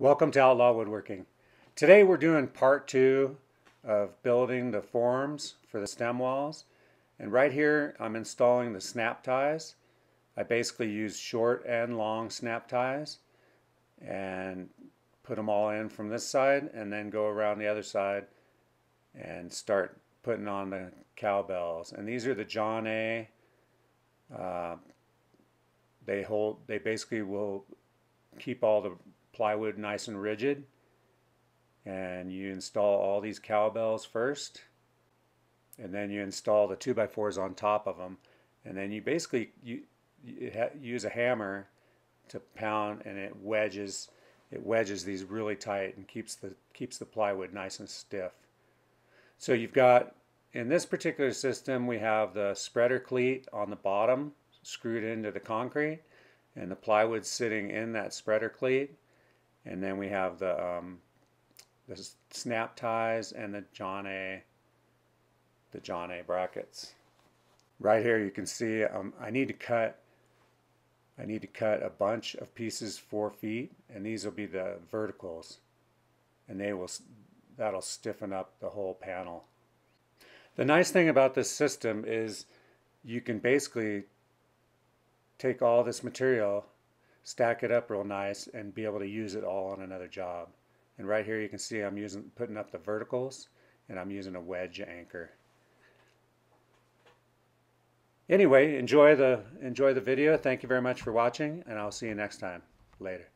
Welcome to Outlaw Woodworking. Today we're doing part 2 of building the forms for the stem walls. And right here I'm installing the snap ties. I basically use short and long snap ties and put them all in from this side and then go around the other side and start putting on the cowbells. And these are the John A. They basically will keep all the plywood nice and rigid, and you install all these cowbells first, and then you install the 2x4s on top of them, and then you basically use a hammer to pound, and it wedges these really tight and keeps the plywood nice and stiff. So you've got, in this particular system, we have the spreader cleat on the bottom screwed into the concrete, and the plywood sitting in that spreader cleat. And then we have the snap ties and the John A brackets. Right here you can see I need to cut a bunch of pieces 4 feet, and these will be the verticals, and that'll stiffen up the whole panel. The nice thing about this system is you can basically take all this material, stack it up real nice, and be able to use it all on another job. And right here you can see I'm putting up the verticals, and I'm using a wedge anchor. Anyway, enjoy the video. Thank you very much for watching, and I'll see you next time. Later.